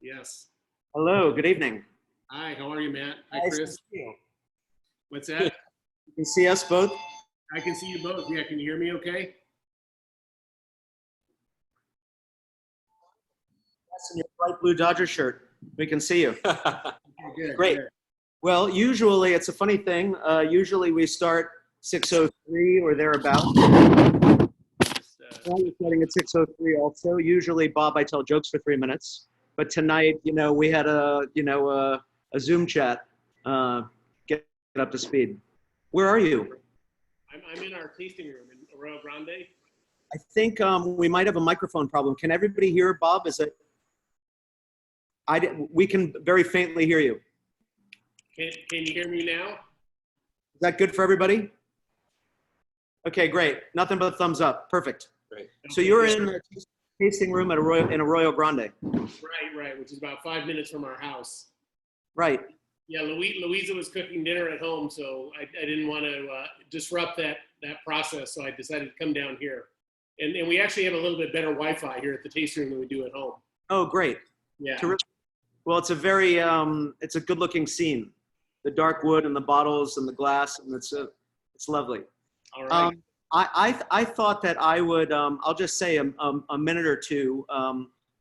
Yes. Hello, good evening. Hi, how are you, Matt? Hi, Nice to Chris. see you. What's that? You can see us both? I can see you both. Yeah, can you hear me okay? Yes, in your bright blue Dodger shirt. We can see you. Okay, good. Great. Good. Well, usually it's a funny thing. Usually we start 6:03 or thereabouts. Now we're starting at 6:03 also. Usually, Bob, I tell jokes for 3 minutes. But tonight, we had a Zoom chat. Get up to speed. Where are you? I'm in our tasting room in Arroyo Grande. I think we might have a microphone problem. Can everybody hear Bob? We can very faintly hear you. Can you hear me now? Is that good for everybody? Okay, great. Nothing but thumbs up. Perfect. Great. So you're in the tasting room in Arroyo Grande. Right, which is about 5 minutes from our house. Right. Yeah, Louisa was cooking dinner at home, so I didn't want to disrupt that process, so I decided to come down here. And we actually have a little bit better Wi-Fi here at the tasting room than we do at home. Oh, great. Yeah. Terrific. Well, it's a very, it's a good-looking scene. The dark wood and the bottles and the glass, and it's lovely. All right. I thought that I would, I'll just say a minute or two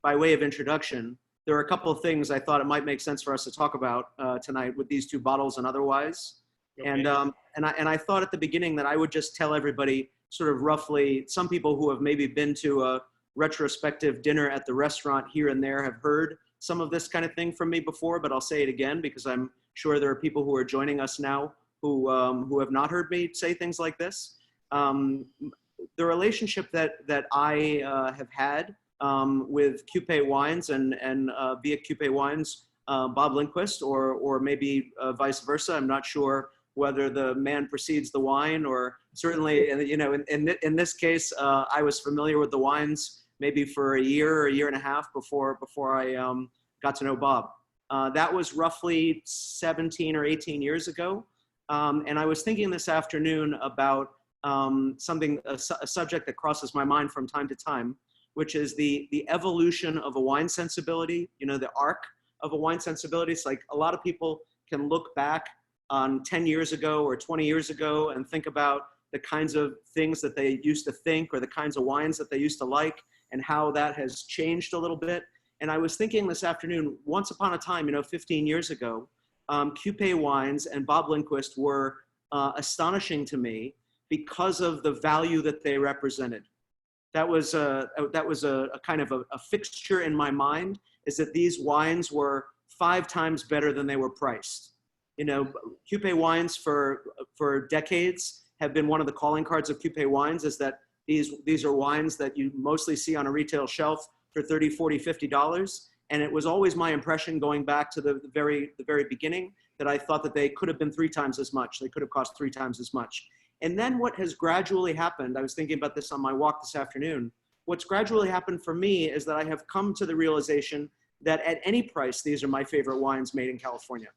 by way of introduction. There are a couple of things I thought it might make sense for us to talk about tonight with these two bottles and otherwise. Okay. And I thought at the beginning that I would just tell everybody sort of roughly, some people who have maybe been to a retrospective dinner at the restaurant here and there have heard some of this kind of thing from me before, but I'll say it again because I'm sure there are people who are joining us now who have not heard me say things like this. The relationship that I have had with Coupe Wines and via Coupe Wines, Bob Lindquist, or maybe vice versa. I'm not sure whether the man precedes the wine, or certainly, in this case, I was familiar with the wines maybe for a year and a half before I got to know Bob. That was roughly 17 or 18 years ago. And I was thinking this afternoon about a subject that crosses my mind from time to time, which is the evolution of a wine sensibility, the arc of a wine sensibility. It's like a lot of people can look back on 10 years ago or 20 years ago and think about the kinds of things that they used to think or the kinds of wines that they used to like and how that has changed a little bit. And I was thinking this afternoon, once upon a time, 15 years ago, Coupe Wines and Bob Lindquist were astonishing to me because of the value that they represented. That was a kind of a fixture in my mind, is that these wines were 5 times better than they were priced. Coupe Wines for decades have been one of the calling cards of Coupe Wines, is that these are wines that you mostly see on a retail shelf for $30, $40, $50. And it was always my impression going back to the very beginning that I thought that they could have been 3 times as much. They could have cost 3 times as much. And then what has gradually happened, I was thinking about this on my walk this afternoon, what's gradually happened for me is that I have come to the realization that at any price, these are my favorite wines made in California.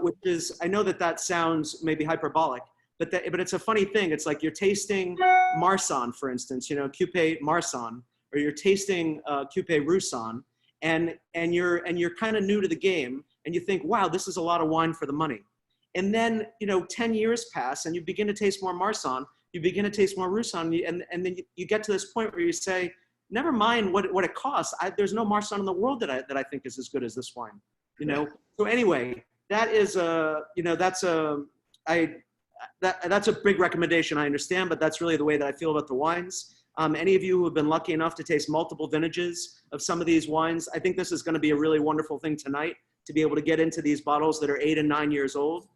Which is, I know that sounds maybe hyperbolic, but it's a funny thing. It's like you're tasting Marsanne, for instance, Coupe Marsanne, or you're tasting Coupe Roussanne, and you're kind of new to the game, and you think, wow, this is a lot of wine for the money. And then 10 years pass, and you begin to taste more Marsanne, you begin to taste more Roussanne, and then you get to this point where you say, never mind what it costs. There's no Marsanne in the world that I think is as good as this wine. So anyway, that is that's a big recommendation, I understand, but that's really the way that I feel about the wines. Any of you who have been lucky enough to taste multiple vintages of some of these wines, I think this is going to be a really wonderful thing tonight to be able to get into these bottles that are 8 and 9 years old.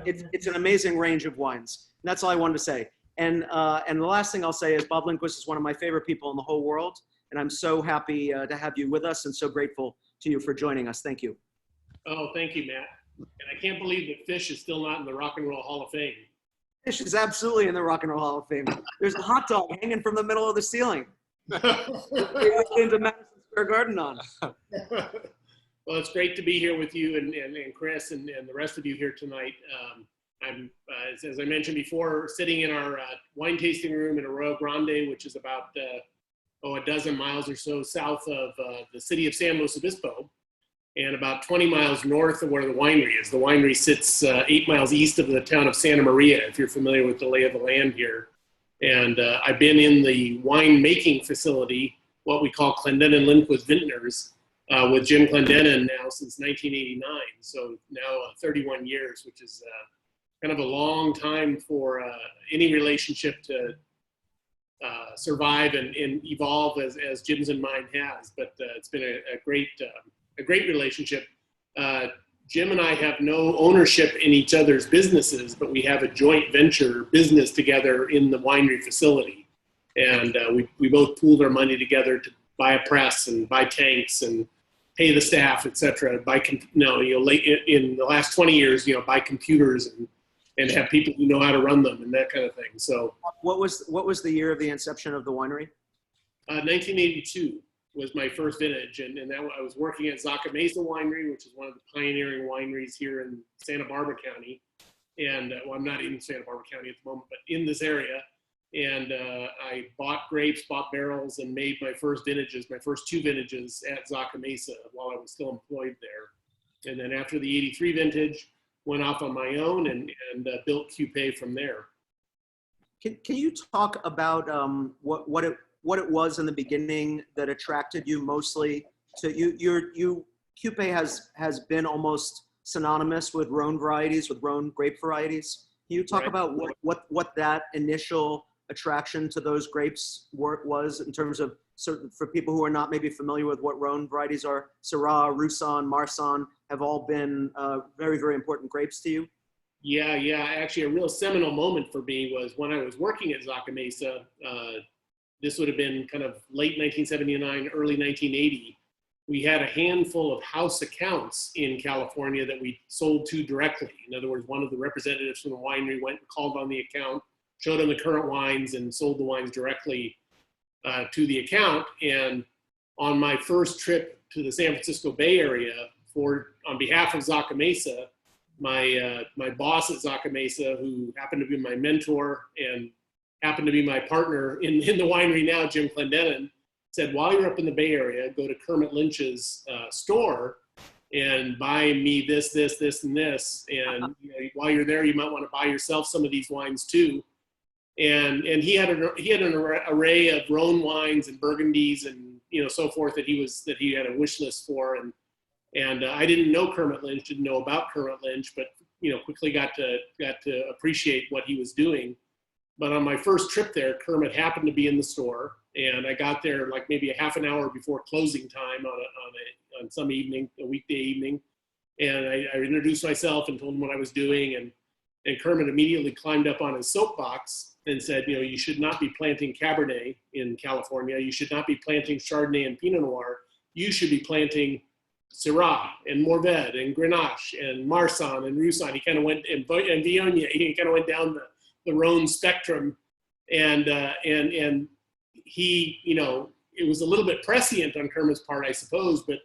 It's an amazing range of wines. And that's all I wanted to say. And the last thing I'll say is Bob Lindquist is one of my favorite people in the whole world. And I'm so happy to have you with us and so grateful to you for joining us. Thank you. Oh, thank you, Matt. And I can't believe that Fish is still not in the Rock and Roll Hall of Fame. Fish is absolutely in the Rock and Roll Hall of Fame. There's a hot dog hanging from the middle of the ceiling. Into Madison Square Garden on. Well, it's great to be here with you and Chris and the rest of you here tonight. I'm, as I mentioned before, sitting in our wine tasting room in Arroyo Grande, which is about, a dozen miles or so south of the city of San Luis Obispo, and about 20 miles north of where the winery is. The winery sits 8 miles east of the town of Santa Maria, if you're familiar with the lay of the land here. And I've been in the wine making facility, what we call Clendenin Lindquist Vintners, with Jim Clendenin now since 1989. So now 31 years, which is kind of a long time for any relationship to survive and evolve as Jim's and mine has. But it's been a great relationship. Jim and I have no ownership in each other's businesses, but we have a joint venture business together in the winery facility. And we both pooled our money together to buy a press and buy tanks and pay the staff, et cetera. In the last 20 years, buy computers and have people who know how to run them and that kind of thing. So what was the year of the inception of the winery? 1982 was my first vintage, and that I was working at Zaca Mesa Winery, which is one of the pioneering wineries here in Santa Barbara County. And I'm not in Santa Barbara County at the moment, but in this area. And I bought grapes, bought barrels, and made my first two vintages at Zaca Mesa while I was still employed there. And then after the 83 vintage, went off on my own and built Cupé from there. Can you talk about what it was in the beginning that attracted you mostly to you? Cupé has been almost synonymous with Rhone varieties, with Rhone grape varieties. Can you talk about what that initial attraction to those grapes was in terms of for people who are not maybe familiar with what Rhone varieties are? Syrah, Roussanne, Marsanne have all been very, very important grapes to you. Yeah. Actually, a real seminal moment for me was when I was working at Zaca Mesa. This would have been kind of late 1979, early 1980. We had a handful of house accounts in California that we sold to directly. In other words, one of the representatives from the winery went and called on the account, showed them the current wines, and sold the wines directly to the account. And on my first trip to the San Francisco Bay Area, on behalf of Zaca Mesa, my boss at Zaca Mesa, who happened to be my mentor and happened to be my partner in the winery now, Jim Clendenin, said, while you're up in the Bay Area, go to Kermit Lynch's store and buy me this, and this. And while you're there, you might want to buy yourself some of these wines too. And he had an array of Rhone wines and Burgundies and so forth that he had a wish list for. And I didn't know Kermit Lynch, didn't know about Kermit Lynch, but quickly got to appreciate what he was doing. But on my first trip there, Kermit happened to be in the store, and I got there like maybe a half an hour before closing time on some evening, a weekday evening, and I introduced myself and told him what I was doing, and Kermit immediately climbed up on his soapbox and said, you should not be planting Cabernet in California. You should not be planting Chardonnay and Pinot Noir. You should be planting Syrah and Mourvedre and Grenache and Marsanne and Roussanne. He kind of went, and Viognier, he kind of went down the Rhone spectrum, and he, it was a little bit prescient on Kermit's part, I suppose, but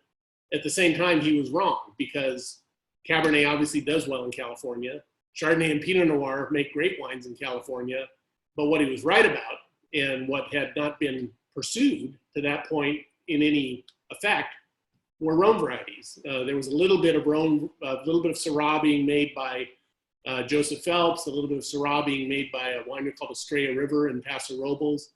at the same time, he was wrong, because Cabernet obviously does well in California. Chardonnay and Pinot Noir make great wines in California, but what he was right about, and what had not been pursued to that point in any effect, were Rhone varieties. There was a little bit of Syrah being made by Joseph Phelps, a little bit of Syrah being made by a winery called Estrella River in Paso Robles,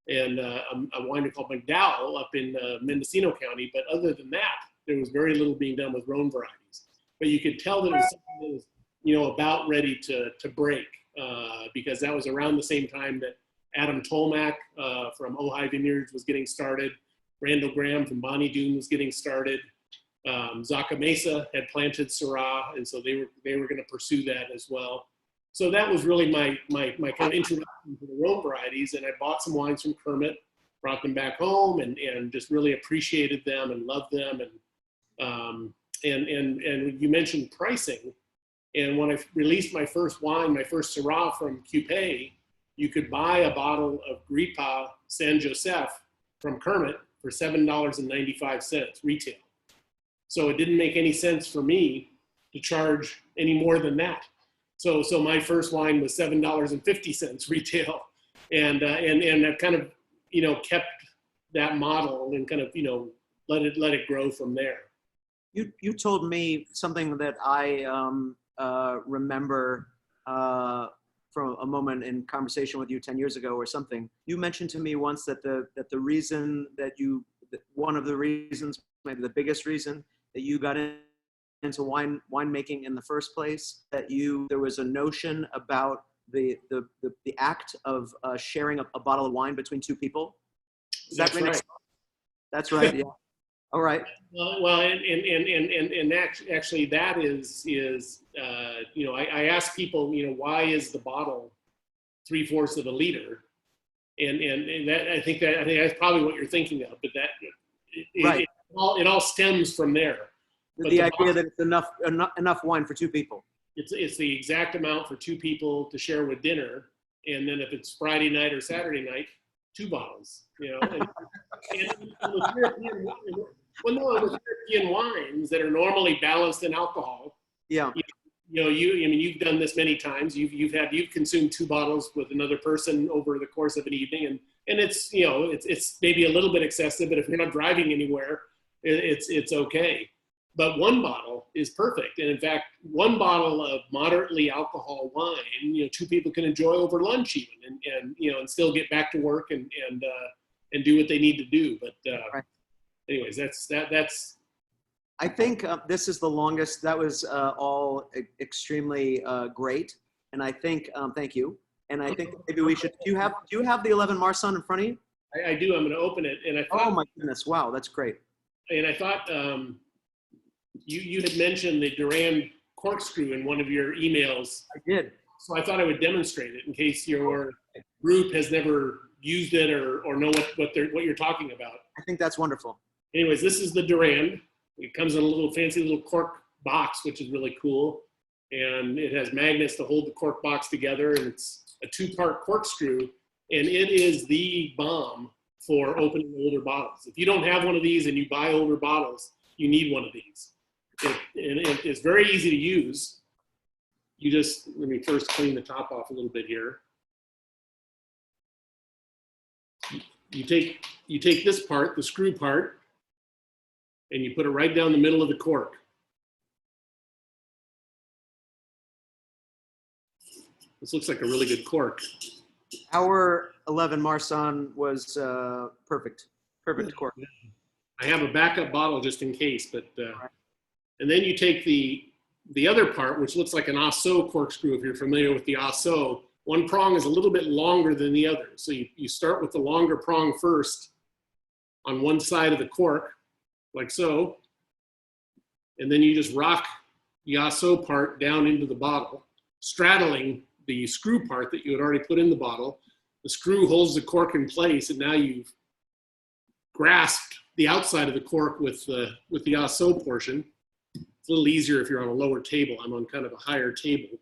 and a winery called McDowell up in Mendocino County. But other than that, there was very little being done with Rhone varieties. But you could tell that it was something that was, about ready to break, because that was around the same time that Adam Tolmack from Ojai Vineyards was getting started. Randall Graham from Bonnie Doon was getting started. Zaca Mesa had planted Syrah, and so they were going to pursue that as well. So that was really my kind of introduction to the Rhone varieties, and I bought some wines from Kermit, brought them back home, and just really appreciated them and loved them. And you mentioned pricing, and when I released my first wine, my first Syrah from Cupé, you could buy a bottle of Gripa San Josef from Kermit for $7.95 retail. So it didn't make any sense for me to charge any more than that. So my first wine was $7.50 retail, and I've kind of kept that model and kind of, let it grow from there. You told me something that I remember from a moment in conversation with you 10 years ago or something. You mentioned to me once that the reason that one of the reasons, maybe the biggest reason that you got into winemaking in the first place, that there was a notion about the act of sharing a bottle of wine between two people. That's right. That's right. Yeah. All right. Well, and actually that is I ask people, why is the bottle 3/4 of a liter, and that I think that's probably what you're thinking of, but that Right. It all stems from there. But the idea that it's enough wine for two people. It's the exact amount for two people to share with dinner, and then if it's Friday night or Saturday night, 2 bottles. And with European wines that are normally balanced in alcohol, Yeah. You've done this many times. You've consumed 2 bottles with another person over the course of an evening, and it's it's maybe a little bit excessive, but if you're not driving anywhere, it's okay. But 1 bottle is perfect, and in fact, 1 bottle of moderately alcohol wine, 2 people can enjoy over lunch even, and still get back to work and do what they need to do. But Right. anyways, that's. I think this is the longest. That was all extremely great, and I think thank you. And I think maybe we should. Do you have the 11 Marsan in front of you? I do. I'm going to open it, and I thought. Oh my goodness! Wow, that's great. And I thought you had mentioned the Durand corkscrew in one of your emails. I did. So I thought I would demonstrate it in case your group has never used it or know what you're talking about. I think that's wonderful. Anyways, this is the Durand. It comes in a little fancy little cork box, which is really cool. And it has magnets to hold the cork box together. And it's a 2-part corkscrew. And it is the bomb for opening older bottles. If you don't have one of these and you buy older bottles, you need one of these. It's very easy to use. Let me first clean the top off a little bit here. You take this part, the screw part, and you put it right down the middle of the cork. This looks like a really good cork. Our 11 Marsan was perfect cork. I have a backup bottle just in case, but and then you take the other part, which looks like an Asso corkscrew. If you're familiar with the Asso, one prong is a little bit longer than the other. So you start with the longer prong first on one side of the cork, like so, and then you just rock the Asso part down into the bottle, straddling the screw part that you had already put in the bottle. The screw holds the cork in place, and now you've grasped the outside of the cork with the Asso portion. It's a little easier if you're on a lower table. I'm on kind of a higher table.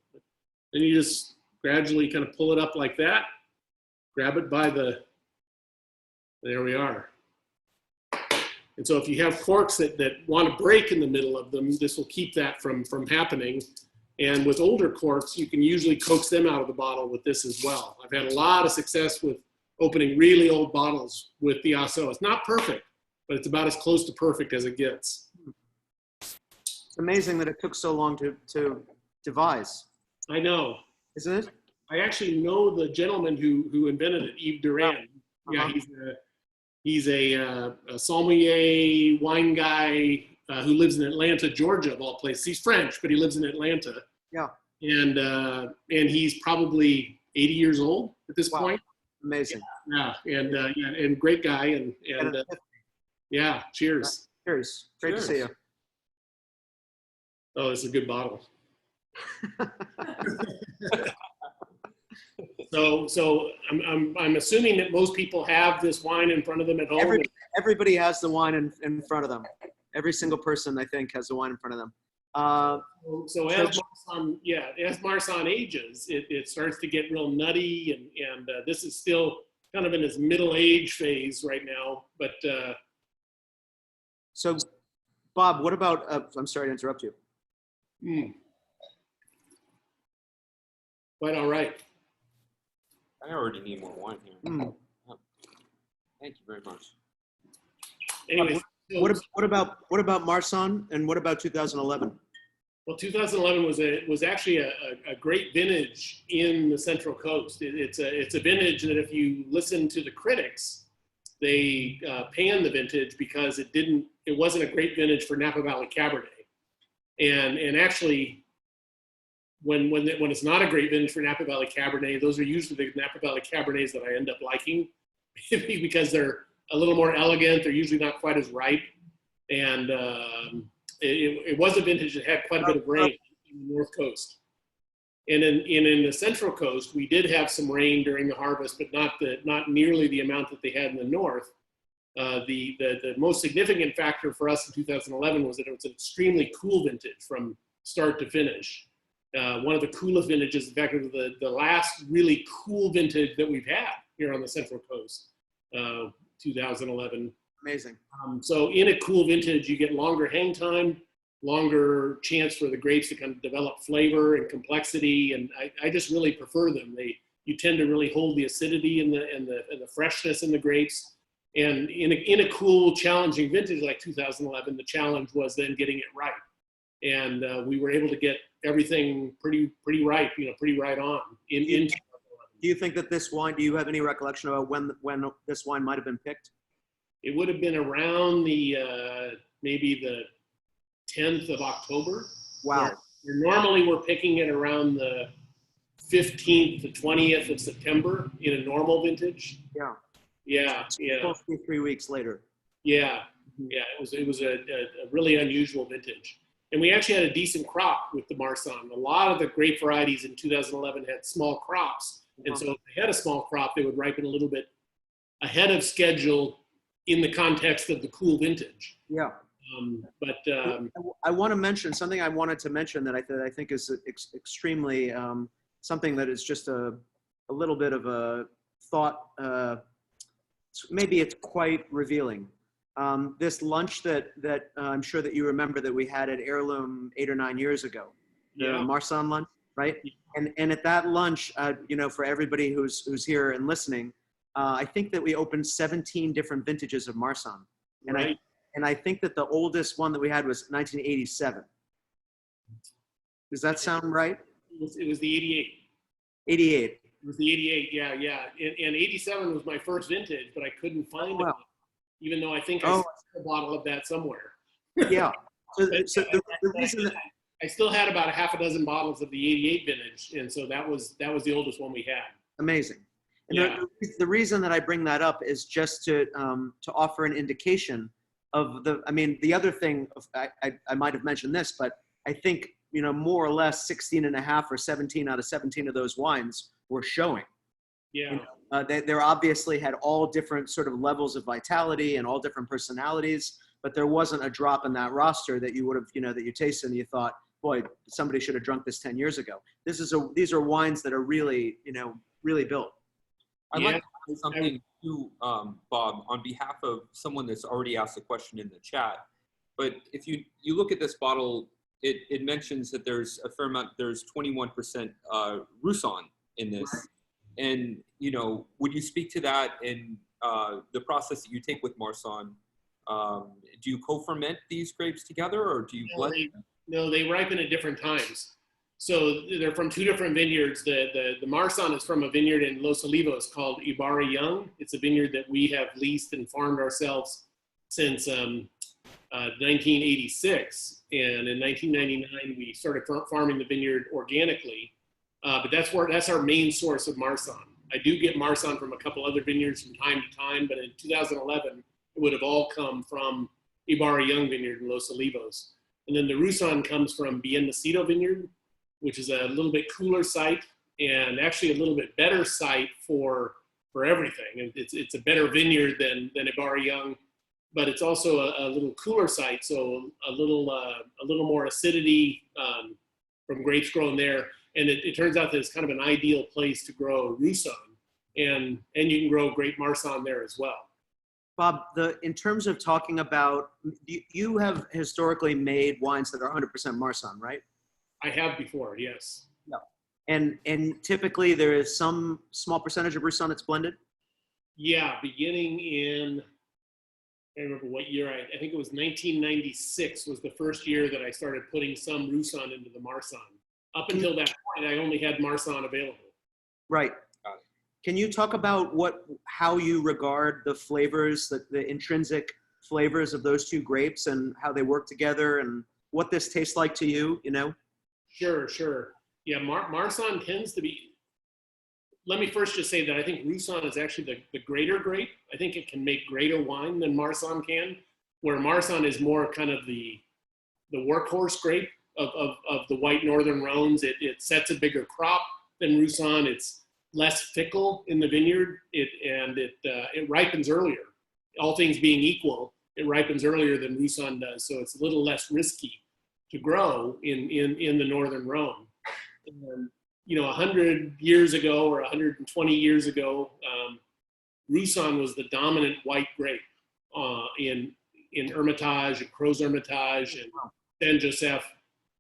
Then you just gradually kind of pull it up like that, grab it by there we are. And so if you have corks that want to break in the middle of them, this will keep that from happening. And with older corks, you can usually coax them out of the bottle with this as well. I've had a lot of success with opening really old bottles with the Asso. It's not perfect, but it's about as close to perfect as it gets. It's amazing that it took so long to devise. I know. Isn't it? I actually know the gentleman who invented it, Yves Durand. Uh-huh. Yeah, he's a sommelier wine guy who lives in Atlanta, Georgia, of all places. He's French, but he lives in Atlanta. Yeah. And he's probably 80 years old at this point. Amazing. Yeah, and great guy, and yeah, cheers. Cheers. Great to see you. Oh, it's a good bottle. So I'm assuming that most people have this wine in front of them at home. Everybody has the wine in front of them. Every single person, I think, has the wine in front of them. So as Marsan ages, it starts to get real nutty, and this is still kind of in its middle age phase right now. But so, Bob, what about? I'm sorry to interrupt you. Quite all right. I already need more wine here. Oh, thank you very much. anyways, so, What about Marsan and what about 2011? well, 2011 was actually a great vintage in the Central Coast. It's a vintage that if you listen to the critics, they pan the vintage because it wasn't a great vintage for Napa Valley Cabernet. And actually, when it's not a great vintage for Napa Valley Cabernet, those are usually the Napa Valley Cabernets that I end up liking because they're a little more elegant. They're usually not quite as ripe, and it was a vintage that had quite a bit of rain in the North Coast. And in the Central Coast, we did have some rain during the harvest, but not nearly the amount that they had in the North. The most significant factor for us in 2011 was that it was an extremely cool vintage from start to finish. One of the coolest vintages, in fact, it was the last really cool vintage that we've had here on the Central Coast, 2011. Amazing. So in a cool vintage, you get longer hang time, longer chance for the grapes to kind of develop flavor and complexity, and I just really prefer them. You tend to really hold the acidity and the freshness in the grapes. And in a cool, challenging vintage like 2011, the challenge was then getting it right. And we were able to get everything pretty ripe, pretty right on in 2011. Do you think that this wine, do you have any recollection about when this wine might have been picked? It would have been around maybe the 10th of October. Wow. Normally we're picking it around the 15th to 20th of September in a normal vintage. Yeah. Yeah. It's supposed to be 3 weeks later. Yeah. Yeah. It was a really unusual vintage. And we actually had a decent crop with the Marsan. A lot of the grape varieties in 2011 had small crops. And so if they had a small crop, they would ripen a little bit ahead of schedule in the context of the cool vintage. Yeah. I want to mention something I wanted to mention that I think is extremely something that is just a little bit of a thought. Maybe it's quite revealing. This lunch that I'm sure that you remember that we had at Heirloom 8 or 9 years ago, the Marsan lunch, right? And at that lunch, for everybody who's here and listening, I think that we opened 17 different vintages of Marsan. And I think that the oldest one that we had was 1987. Does that sound right? It was the 88. 88. It was the 88, yeah. And 87 was my first vintage, but I couldn't find it, even though I think I saw a bottle of that somewhere. Yeah. So the reason that I still had about a half a dozen bottles of the 88 vintage, and so that was the oldest one we had. Amazing. And the reason that I bring that up is just to offer an indication of the other thing, I might have mentioned this, but I think, more or less 16 and a half or 17 out of 17 of those wines were showing. Yeah. They obviously had all different sort of levels of vitality and all different personalities, but there wasn't a drop in that roster that you would have, that you tasted and you thought, boy, somebody should have drunk this 10 years ago. These are wines that are really, really built. I'd like to say something too, Bob, on behalf of someone that's already asked a question in the chat. But if you look at this bottle, it mentions that there's a fair amount, there's 21% Roussan in this. And, would you speak to that in the process that you take with Marsan? Do you co-ferment these grapes together or do you blend them? No, they ripen at different times. So they're from two different vineyards. The Marsan is from a vineyard in Los Olivos called Ibarra Young. It's a vineyard that we have leased and farmed ourselves since 1986. And in 1999, we started farming the vineyard organically. But that's our main source of Marsan. I do get Marsan from a couple other vineyards from time to time, but in 2011, it would have all come from Ibarra Young Vineyard in Los Olivos. And then the Roussan comes from Bien Nacido Vineyard, which is a little bit cooler site and actually a little bit better site for everything. It's a better vineyard than Ibarra Young, but it's also a little cooler site, so a little more acidity from grapes grown there. And it turns out that it's kind of an ideal place to grow Roussan, and you can grow great Marsan there as well. Bob, in terms of talking about, you have historically made wines that are 100% Marsan, right? I have before, yes. Yeah. And typically there is some small percentage of Roussan that's blended? Yeah, beginning in I remember what year I think it was 1996 was the first year that I started putting some Roussan into the Marsanne. Up until that point, I only had Marsanne available. Right. Got it. Can you talk about how you regard the flavors, the intrinsic flavors of those two grapes and how they work together and what this tastes like to you, you know? Sure. Yeah, Marsanne tends to be, let me first just say that I think Roussanne is actually the greater grape. I think it can make greater wine than Marsanne can, where Marsanne is more kind of the workhorse grape of the white northern Rhones. It sets a bigger crop than Roussanne. It's less fickle in the vineyard, and it ripens earlier. All things being equal, it ripens earlier than Roussanne does, so it's a little less risky to grow in the northern Rhone. And, 100 years ago or 120 years ago, Roussanne was the dominant white grape in Hermitage and Crozes Hermitage and Saint Joseph.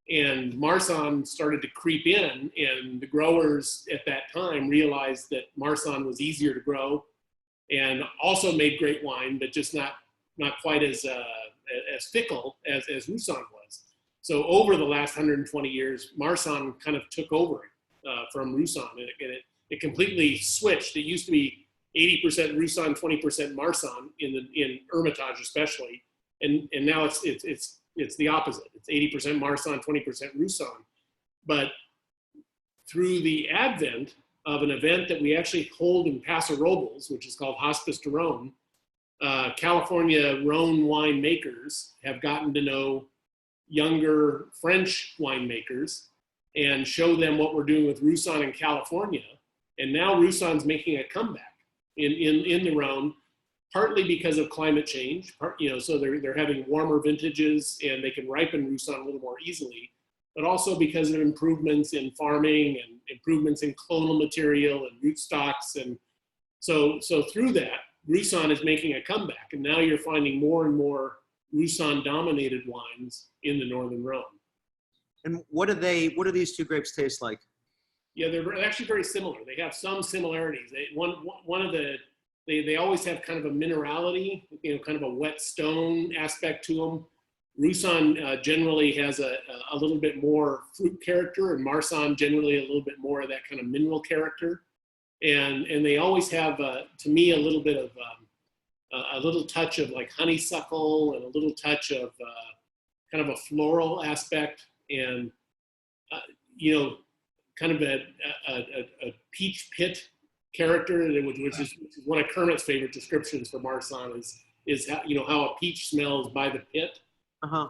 And Marsanne started to creep in, and the growers at that time realized that Marsanne was easier to grow and also made great wine, but just not quite as fickle as Roussanne was. So over the last 120 years, Marsanne kind of took over from Roussanne, and it completely switched. It used to be 80% Roussanne, 20% Marsanne in Hermitage especially, and now it's the opposite. It's 80% Marsanne, 20% Roussanne. But through the advent of an event that we actually hold in Paso Robles, which is called Hospice de Rhone, California Rhone winemakers have gotten to know younger French winemakers and show them what we're doing with Roussanne in California. And now Roussanne's making a comeback in the Rhone, partly because of climate change, so they're having warmer vintages and they can ripen Roussanne a little more easily, but also because of improvements in farming and improvements in clonal material and rootstocks. And so through that, Roussanne is making a comeback, and now you're finding more and more Roussanne-dominated wines in the northern Rhone. And what do these two grapes taste like? Yeah, they're actually very similar. They have some similarities. They always have kind of a minerality, kind of a wet stone aspect to them. Roussanne generally has a little bit more fruit character, and Marsanne generally a little bit more of that kind of mineral character. And they always have, to me, a little bit of a little touch of like honeysuckle and a little touch of kind of a floral aspect, and kind of a peach pit character, which is one of Kermit's favorite descriptions for Marsanne is how a peach smells by the pit. Uh-huh.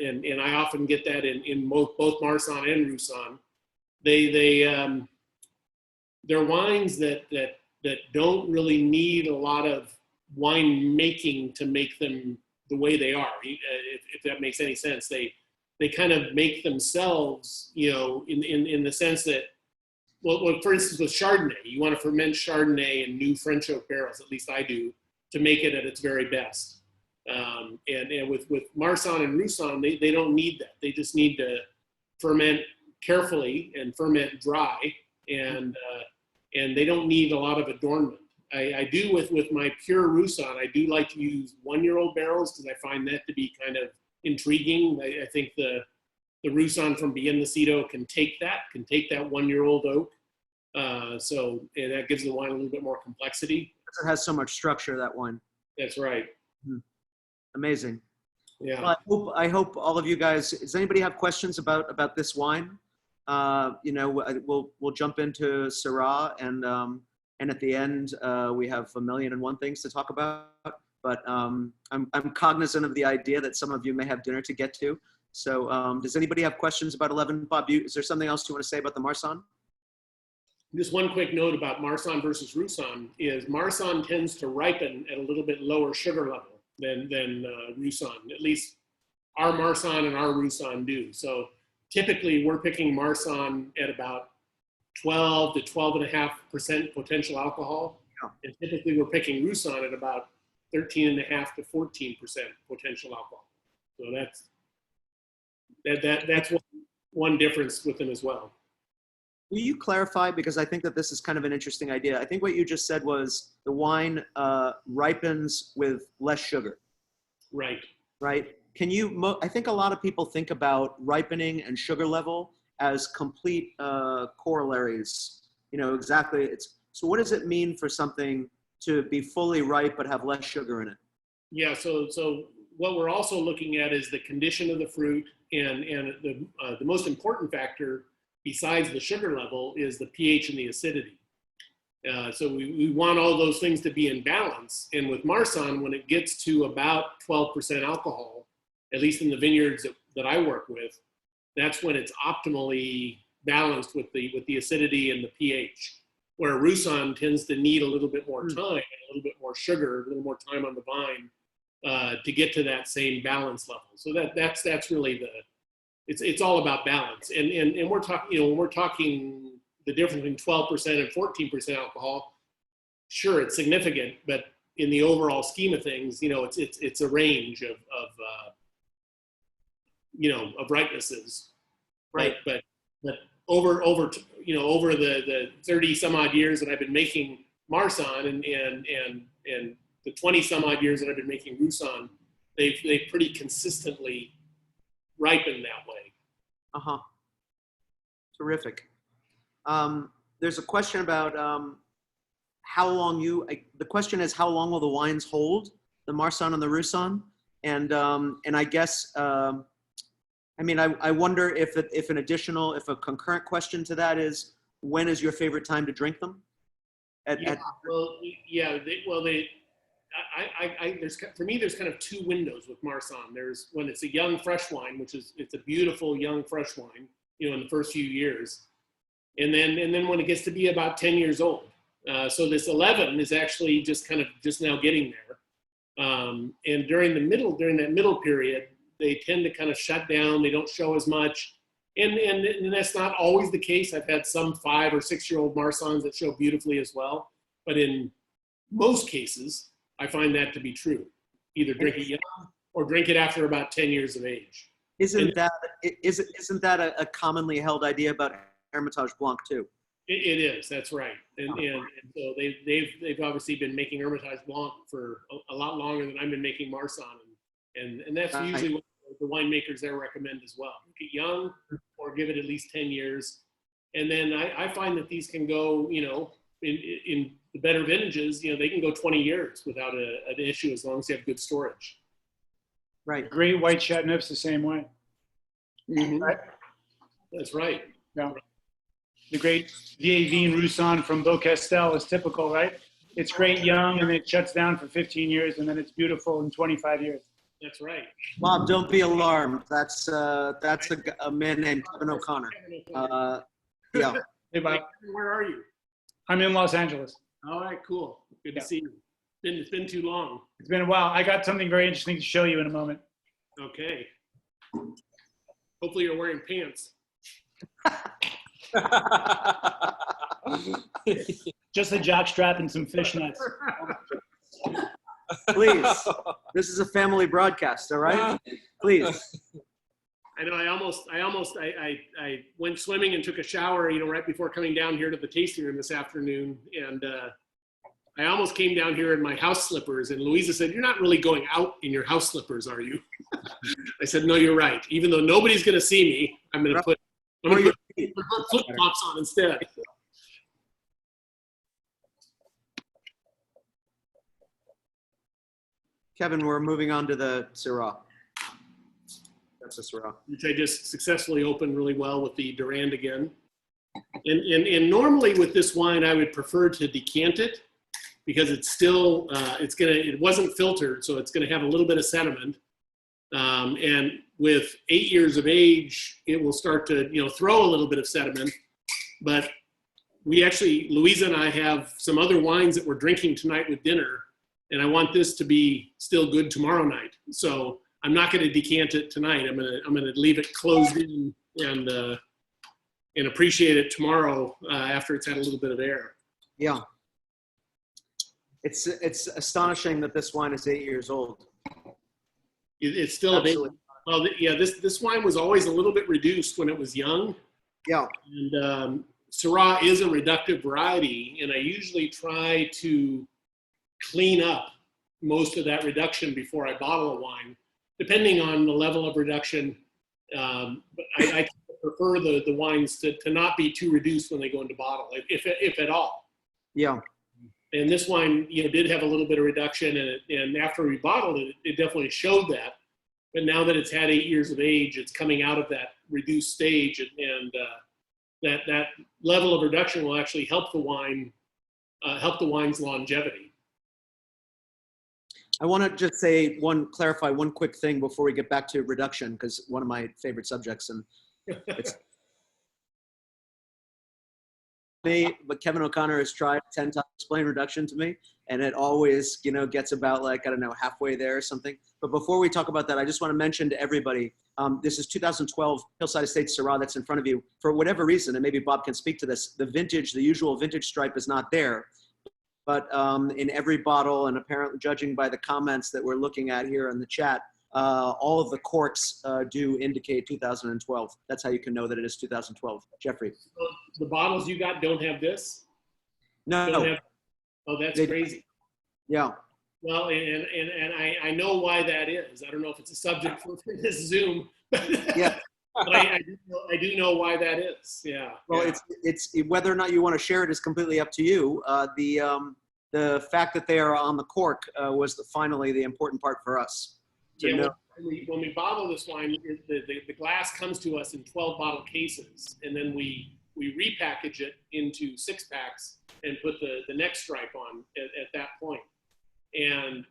And I often get that in both Marsanne and Roussanne. They're wines that don't really need a lot of wine making to make them the way they are, if that makes any sense. They kind of make themselves, in the sense that, well, for instance, with Chardonnay, you want to ferment Chardonnay in new French oak barrels, at least I do, to make it at its very best. And with Marsanne and Roussanne, they don't need that. They just need to ferment carefully and ferment dry, and they don't need a lot of adornment. I do with my pure Roussanne, I do like to use 1-year-old barrels because I find that to be kind of intriguing. I think the Roussanne from Biennacido can take that 1-year-old oak. And that gives the wine a little bit more complexity. It has so much structure, that wine. That's right. Amazing. Yeah. Well, I hope all of you guys, does anybody have questions about this wine? We'll jump into Syrah, and at the end, we have 1,000,001 things to talk about. But I'm cognizant of the idea that some of you may have dinner to get to. So does anybody have questions about 11? Bob, is there something else you want to say about the Marsanne? Just one quick note about Marsanne versus Roussanne is Marsanne tends to ripen at a little bit lower sugar level than Roussanne. At least our Marsanne and our Roussanne do. So typically we're picking Marsanne at about 12 to 12.5% potential alcohol. Yeah. And typically we're picking Roussanne at about 13.5 to 14% potential alcohol. So that's one difference with them as well. Will you clarify, because I think that this is kind of an interesting idea. I think what you just said was the wine ripens with less sugar. Right. right? Can you, I think a lot of people think about ripening and sugar level as complete corollaries. You know, exactly. So what does it mean for something to be fully ripe but have less sugar in it? Yeah. So what we're also looking at is the condition of the fruit, and the most important factor besides the sugar level is the pH and the acidity. So we want all those things to be in balance. And with Marsanne, when it gets to about 12% alcohol, at least in the vineyards that I work with, that's when it's optimally balanced with the acidity and the pH. Where Roussanne tends to need a little bit more time, a little bit more sugar, a little more time on the vine to get to that same balance level. So that's really it's all about balance. And we're talking, when we're talking the difference between 12% and 14% alcohol, sure, it's significant, but in the overall scheme of things, it's a range of ripenesses, right? But over the 30 some odd years that I've been making Marsanne and the 20 some odd years that I've been making Roussanne, they've pretty consistently ripened that way. Uh-huh. Terrific. There's a question about how long the question is, how long will the wines hold, the Marsanne and the Roussanne? And I guess, I wonder if a concurrent question to that is, when is your favorite time to drink them? For me, there's kind of two windows with Marsanne. There's when it's a young fresh wine, it's a beautiful young fresh wine, in the first few years. And then when it gets to be about 10 years old. So this 11 is actually just now getting there. And during that middle period, they tend to kind of shut down. They don't show as much. And that's not always the case. I've had some 5 or 6 year old Marsannes that show beautifully as well. But in most cases, I find that to be true. Either drink it young or drink it after about 10 years of age. Isn't that a commonly held idea about Hermitage Blanc too? It is. That's right. And so they've obviously been making Hermitage Blanc for a lot longer than I've been making Marsanne, and that's usually what the winemakers there recommend as well. Make it young or give it at least 10 years, and then I find that these can go, in the better vintages, they can go 20 years without an issue as long as you have good storage. Right. Great white Chateauneuf's the same way. Mm-hmm. Right? That's right. Yeah. The great Vieille Vigne Roussanne from Beaucastel is typical, right? It's great young, and it shuts down for 15 years, and then it's beautiful in 25 years. That's right. Bob, don't be alarmed. That's a man named Kevin O'Connor. Yeah. Hey, Bob. Where are you? I'm in Los Angeles. All right, cool. Good to see you. It's been too long. It's been a while. I got something very interesting to show you in a moment. Okay. Hopefully you're wearing pants. Just a jock strap and some fishnets. Please. This is a family broadcast, all right? Please. I know I went swimming and took a shower, right before coming down here to the tasting room this afternoon. And I almost came down here in my house slippers. And Louisa said, "You're not really going out in your house slippers, are you?" I said, "No, you're right. Even though nobody's going to see me, I'm going to put flip-flops on instead." Kevin, we're moving on to the Syrah. That's the Syrah. Which I just successfully opened really well with the Durand again. And normally with this wine, I would prefer to decant it because it's still, it wasn't filtered, so it's going to have a little bit of sediment. And with 8 years of age, it will start to, throw a little bit of sediment. But Louisa and I have some other wines that we're drinking tonight with dinner, and I want this to be still good tomorrow night. So I'm not going to decant it tonight. I'm going to leave it closed in and appreciate it tomorrow after it's had a little bit of air. Yeah. It's astonishing that this wine is 8 years old. It's still amazing. Well, yeah, this wine was always a little bit reduced when it was young. Yeah. And Syrah is a reductive variety, and I usually try to clean up most of that reduction before I bottle a wine, depending on the level of reduction. But I prefer the wines to not be too reduced when they go into bottle, if at all. Yeah. And this wine, did have a little bit of reduction, and after we bottled it, it definitely showed that. But now that it's had 8 years of age, it's coming out of that reduced stage, and that level of reduction will actually help the wine's longevity. I want to just clarify one quick thing before we get back to reduction, because one of my favorite subjects, and it's me, but Kevin O'Connor has tried 10 times to explain reduction to me, and it always, gets about like, I don't know, halfway there or something. But before we talk about that, I just want to mention to everybody, this is 2012 Hillside Estates Syrah that's in front of you. For whatever reason, and maybe Bob can speak to this, the usual vintage stripe is not there. But in every bottle, and apparently judging by the comments that we're looking at here in the chat, all of the corks do indicate 2012. That's how you can know that it is 2012. Jeffrey. So the bottles you got don't have this? No. Oh, that's They- crazy. Yeah. Well, and I know why that is. I don't know if it's a subject for this Zoom, but, Yeah. but I do know why that is. Yeah. Well, yeah. it's whether or not you want to share it is completely up to you. The fact that they are on the cork was finally the important part for us. Yeah, when we bottle this wine, the glass comes to us in 12 bottle cases, and then we repackage it into 6-packs and put the next stripe on at that point. And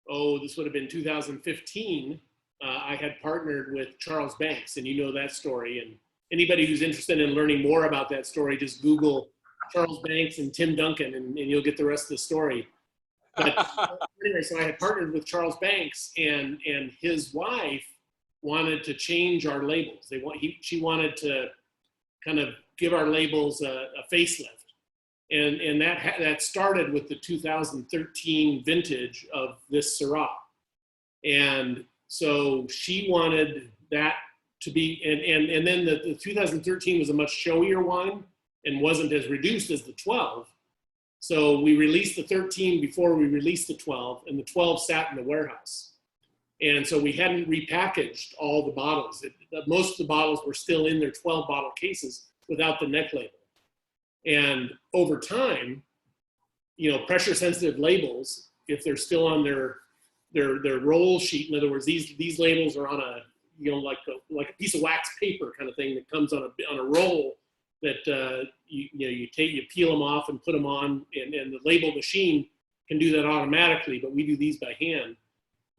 this would have been 2015, I had partnered with Charles Banks, and you know that story. And anybody who's interested in learning more about that story, just Google Charles Banks and Tim Duncan, and you'll get the rest of the story. But anyway, so I had partnered with Charles Banks, and his wife wanted to change our labels. She wanted to kind of give our labels a facelift, and that started with the 2013 vintage of this Syrah. And so she wanted that to be, and then the 2013 was a much showier wine and wasn't as reduced as the 12. So we released the 13 before we released the 12, and the 12 sat in the warehouse. And so we hadn't repackaged all the bottles. Most of the bottles were still in their 12 bottle cases without the neck label. And over time, pressure sensitive labels, if they're still on their roll sheet, in other words, these labels are on a, like a piece of wax paper kind of thing that comes on a roll that you peel them off and put them on, and the label machine can do that automatically, but we do these by hand.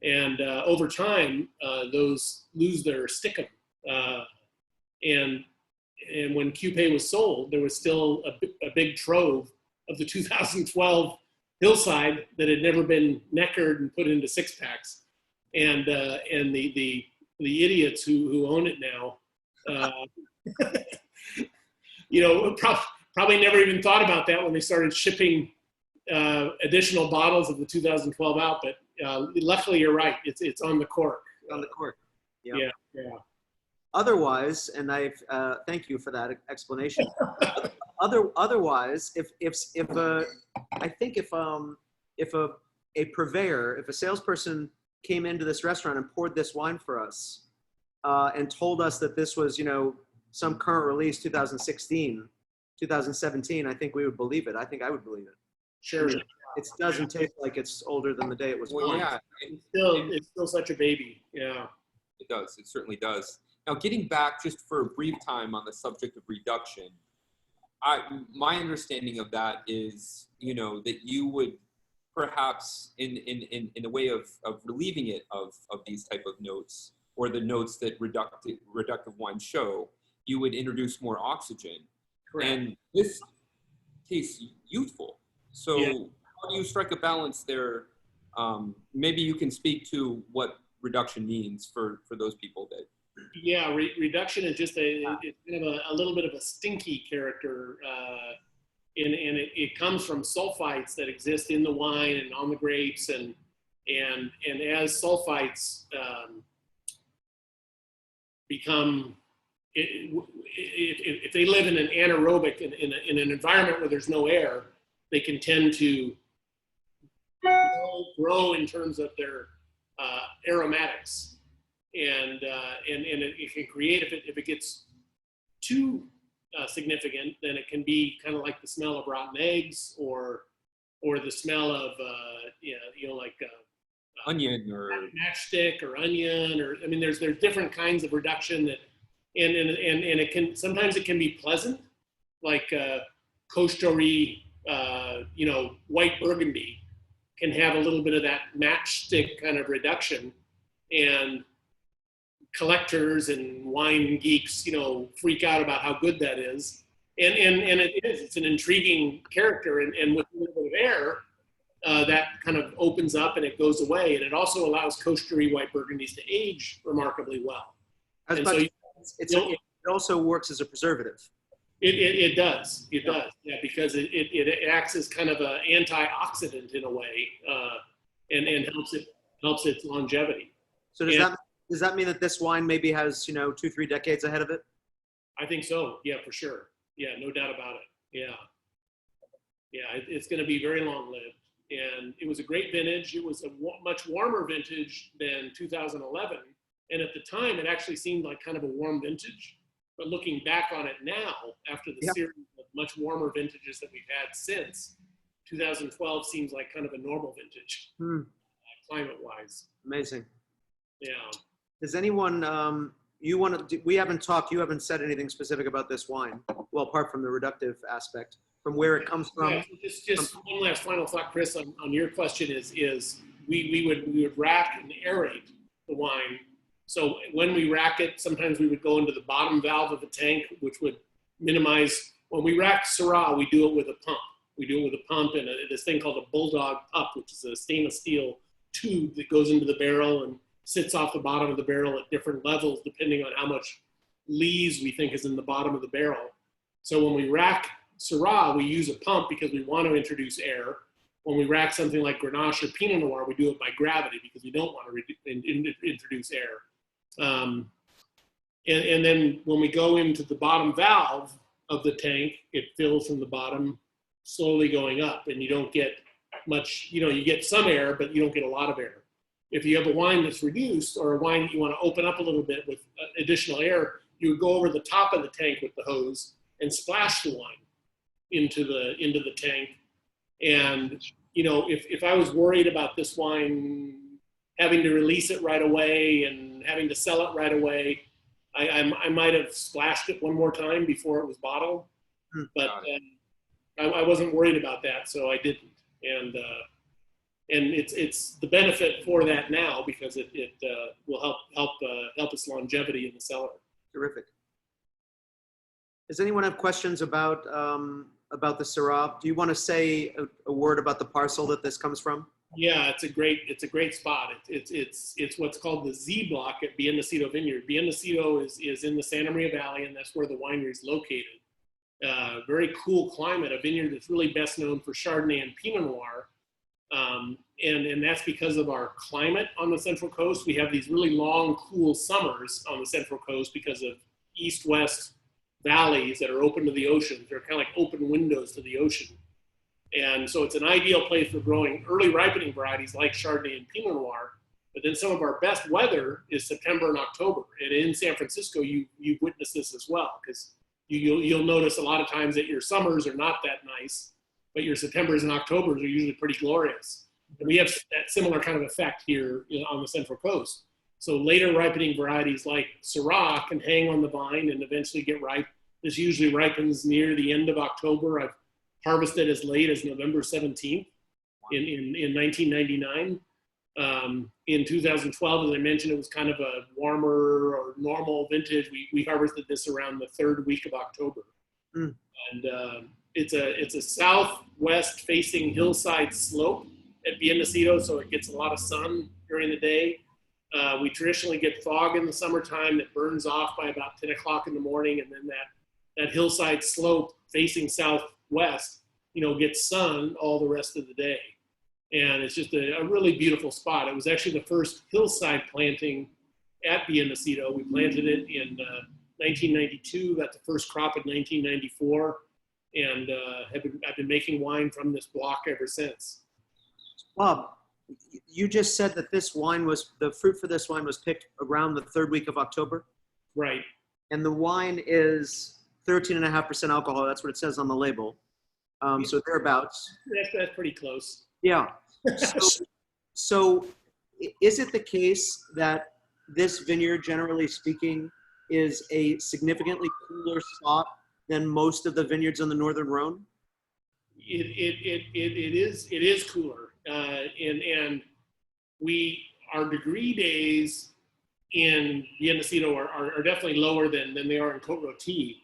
And over time, those lose their stickum. And when QPay was sold, there was still a big trove of the 2012 Hillside that had never been neckered and put into 6-packs. And the idiots who own it now, probably never even thought about that when they started shipping additional bottles of the 2012 out. But luckily, you're right. It's on the cork. On the cork. Yeah. Otherwise, and thank you for that explanation. Otherwise, if a purveyor, if a salesperson came into this restaurant and poured this wine for us, and told us that this was, some current release, 2016, 2017, I think we would believe it. I think I would believe it. Sure. It doesn't taste like it's older than the day it was born. Yeah, It's still such a baby. Yeah. it does. It certainly does. Now, getting back just for a brief time on the subject of reduction, my understanding of that is, that you would perhaps, in a way of relieving it of these type of notes, or the notes that reductive wines show, you would introduce more oxygen. Correct. And this tastes youthful. So Yeah. how do you strike a balance there? Maybe you can speak to what reduction means for those people that. Yeah, reduction is just it's kind of a little bit of a stinky character, and it comes from sulfites that exist in the wine and on the grapes, and as sulfites become, if they live in an anaerobic in an environment where there's no air, they can tend to won't grow in terms of their aromatics, and it can create, if it gets too significant, then it can be kind of like the smell of rotten eggs, or the smell of like Onion or matchstick or onion, or I mean, there's different kinds of reduction that, and it can sometimes it can be pleasant, like Koshtori, white Burgundy can have a little bit of that matchstick kind of reduction, and collectors and wine geeks, freak out about how good that is. And it's an intriguing character, and with a little bit of air, that kind of opens up and it goes away. And it also allows Koshtori white Burgundies to age remarkably well. And so it also works as a preservative. It does. It does. Yeah, because it acts as kind of an antioxidant in a way, and helps its longevity. So does that mean that this wine maybe has 2-3 decades ahead of it? I think so. Yeah, for sure. Yeah, no doubt about it. Yeah, it's going to be very long lived, and it was a great vintage. It was a much warmer vintage than 2011, and at the time, it actually seemed like kind of a warm vintage. But looking back on it now, after the series of much warmer vintages that we've had since, 2012 seems like kind of a normal vintage, climate-wise. Amazing. Yeah. Does anyone, we haven't talked, you haven't said anything specific about this wine, well, apart from the reductive aspect, from where it comes from. Yeah, just one last final thought, Chris, on your question is we would rack and aerate the wine. So when we rack it, sometimes we would go into the bottom valve of the tank, which would minimize. When we rack Syrah, we do it with a pump. We do it with a pump and this thing called a bulldog pump, which is a stainless steel tube that goes into the barrel and sits off the bottom of the barrel at different levels, depending on how much lees we think is in the bottom of the barrel. So when we rack Syrah, we use a pump because we want to introduce air. When we rack something like Grenache or Pinot Noir, we do it by gravity because we don't want to introduce air. And then when we go into the bottom valve of the tank, it fills from the bottom, slowly going up, and you don't get much, you get some air, but you don't get a lot of air. If you have a wine that's reduced, or a wine that you want to open up a little bit with additional air, you would go over the top of the tank with the hose and splash the wine into the tank. And if I was worried about this wine having to release it right away and having to sell it right away, I might have splashed it one more time before it was bottled. But I wasn't worried about that, so I didn't. And it's the benefit for that now, because it will help its longevity in the cellar. Terrific. Does anyone have questions about the Syrah? Do you want to say a word about the parcel that this comes from? Yeah, it's a great spot. It's what's called the Z block at Bien Nacido Vineyard. Bien Nacido is in the Santa Maria Valley, and that's where the winery is located. Very cool climate, a vineyard that's really best known for Chardonnay and Pinot Noir. And that's because of our climate on the Central Coast. We have these really long, cool summers on the Central Coast because of east-west valleys that are open to the ocean. They're kind of like open windows to the ocean. And so it's an ideal place for growing early ripening varieties like Chardonnay and Pinot Noir. But then some of our best weather is September and October. And in San Francisco, you've witnessed this as well, because you'll notice a lot of times that your summers are not that nice, but your Septembers and Octobers are usually pretty glorious. And we have that similar kind of effect here on the Central Coast. So later ripening varieties like Syrah can hang on the vine and eventually get ripe. This usually ripens near the end of October. I've harvested as late as November 17th in 1999. In 2012, as I mentioned, it was kind of a warmer or normal vintage. We harvested this around the third week of October. And it's a southwest facing hillside slope at Bien Nacido, so it gets a lot of sun during the day. We traditionally get fog in the summertime that burns off by about 10 o'clock in the morning, and then that hillside slope facing southwest, gets sun all the rest of the day. And it's just a really beautiful spot. It was actually the first hillside planting at Bien Nacido. We planted it in 1992, got the first crop in 1994, and I've been making wine from this block ever since. Bob, you just said that the fruit for this wine was picked around the third week of October, Right. and the wine is 13.5% alcohol. That's what it says on the label. So thereabouts. That's pretty close. Yeah. So is it the case that this vineyard, generally speaking, is a significantly cooler spot than most of the vineyards on the Northern Rhone? It is cooler, and our degree days in Vienna are definitely lower than they are in Côte Rôtie,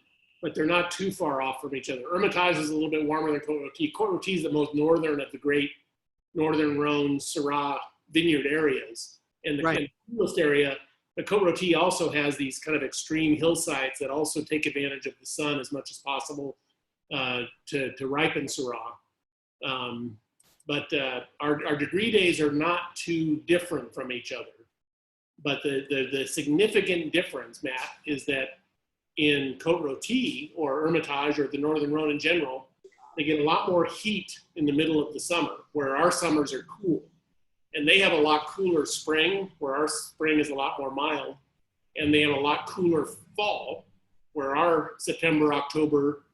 but they're not too far off from each other. Hermitage is a little bit warmer than Côte Rôtie. Côte Rôtie is the most northern of the great Northern Rhone Syrah vineyard areas, and the coolest area. But Côte Rôtie also has these kind of extreme hillsides that also take advantage of the sun as much as possible to ripen Syrah. But our degree days are not too different from each other. But the significant difference, Matt, is that in Côte Rôtie or Hermitage or the Northern Rhone in general, they get a lot more heat in the middle of the summer, where our summers are cool. And they have a lot cooler spring, where our spring is a lot more mild. And they have a lot cooler fall, where our September, October